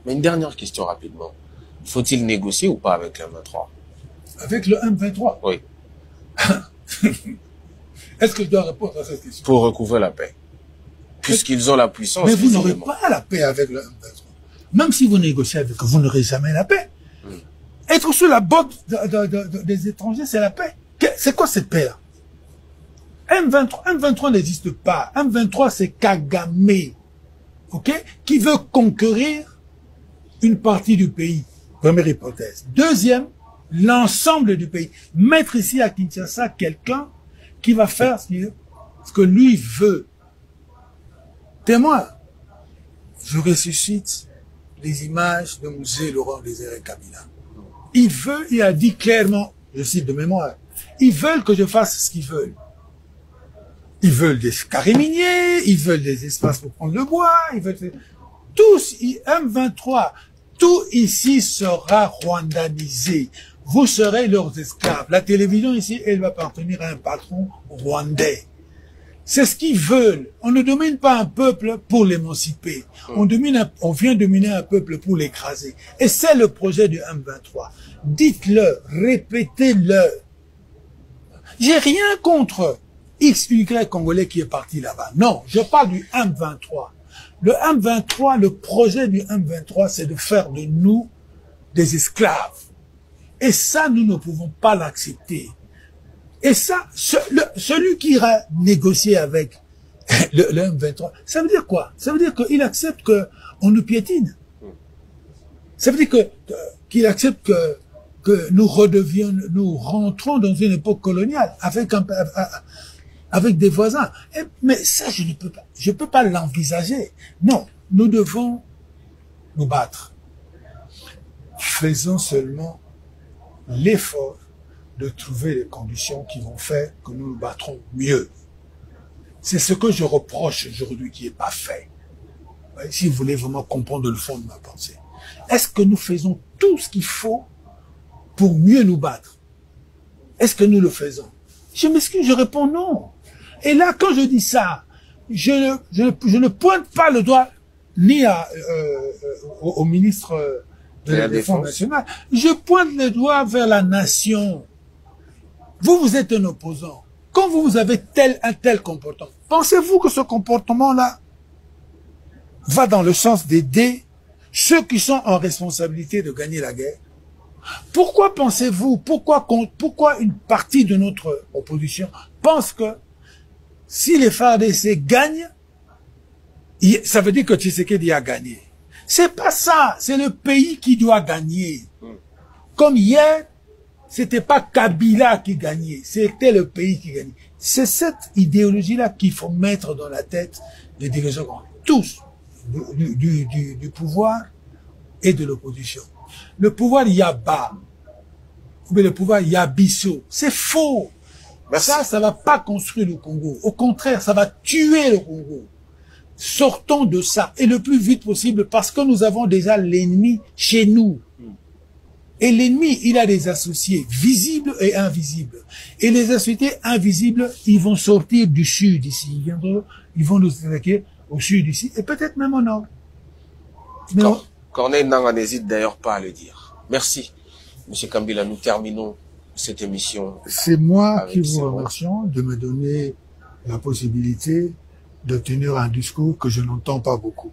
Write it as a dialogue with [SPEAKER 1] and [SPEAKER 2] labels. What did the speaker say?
[SPEAKER 1] Mais une dernière question rapidement. Faut-il négocier ou pas avec le M23?
[SPEAKER 2] Avec le M23?
[SPEAKER 1] Oui.
[SPEAKER 2] Est-ce que je dois répondre à cette question?
[SPEAKER 1] Pour recouvrer la paix. Puisqu'ils ont la puissance.
[SPEAKER 2] Mais vous n'aurez pas la paix avec le M23. Même si vous négociez avec eux, vous n'aurez jamais la paix. Être sous la botte des étrangers, c'est la paix. C'est quoi cette paix-là? M23 n'existe pas. M23, c'est Kagame, ok, qui veut conquérir une partie du pays. Première hypothèse. Deuxième, l'ensemble du pays. Mettre ici à Kinshasa quelqu'un qui va faire ce que lui veut. Témoin. Je ressuscite les images de Musée Laurent Désiré Kabila. Il a dit clairement, je cite de mémoire, ils veulent que je fasse ce qu'ils veulent. Ils veulent des carrés miniers, ils veulent des espaces pour prendre le bois, ils veulent... Tous, M23, tout ici sera rwandanisé. Vous serez leurs esclaves. La télévision ici, elle va appartenir à un patron rwandais. C'est ce qu'ils veulent. On ne domine pas un peuple pour l'émanciper. On vient dominer un peuple pour l'écraser. Et c'est le projet du M23. Dites-le, répétez-le. J'ai rien contre XY Congolais qui est parti là-bas. Non, je parle du M23. Le M23, le projet du M23, c'est de faire de nous des esclaves. Et ça, nous ne pouvons pas l'accepter. Et ça, celui qui ira négocier avec le M23, ça veut dire quoi? Ça veut dire qu'il accepte qu'on nous piétine. Ça veut dire qu'il accepte que nous rentrons dans une époque coloniale avec des voisins. Mais ça, je ne peux pas l'envisager. Non, nous devons nous battre. Faisons seulement l'effort de trouver les conditions qui vont faire que nous nous battrons mieux. C'est ce que je reproche aujourd'hui qui n'est pas fait. Si vous voulez vraiment comprendre le fond de ma pensée. Est-ce que nous faisons tout ce qu'il faut pour mieux nous battre? Est-ce que nous le faisons? Je m'excuse, je réponds non. Et là, quand je dis ça, je ne pointe pas le doigt ni au ministre de la Défense nationale. Je pointe le doigt vers la nation. Vous êtes un opposant. Quand vous avez un tel comportement, pensez-vous que ce comportement-là va dans le sens d'aider ceux qui sont en responsabilité de gagner la guerre? Pourquoi pensez-vous, pourquoi une partie de notre opposition pense que si les FARDC gagnent, ça veut dire que Tshisekedi a gagné? C'est pas ça, c'est le pays qui doit gagner. Comme hier, c'était pas Kabila qui gagnait, c'était le pays qui gagnait. C'est cette idéologie-là qu'il faut mettre dans la tête des dirigeants, tous, du pouvoir et de l'opposition. Le pouvoir, il y a bas, mais le pouvoir, il y a Bissot. C'est faux. Merci. Ça va pas construire le Congo. Au contraire, ça va tuer le Congo. Sortons de ça, et le plus vite possible, parce que nous avons déjà l'ennemi chez nous. Et l'ennemi, il a des associés visibles et invisibles. Et les associés invisibles, ils vont sortir du sud ici. Ils vont nous attaquer au sud ici, et peut-être même au nord.
[SPEAKER 1] Corneille Nangaa n'hésite d'ailleurs pas à le dire. Merci, Monsieur Kambila. Nous terminons cette émission.
[SPEAKER 2] C'est moi qui vous remercie de me donner la possibilité de tenir un discours que je n'entends pas beaucoup.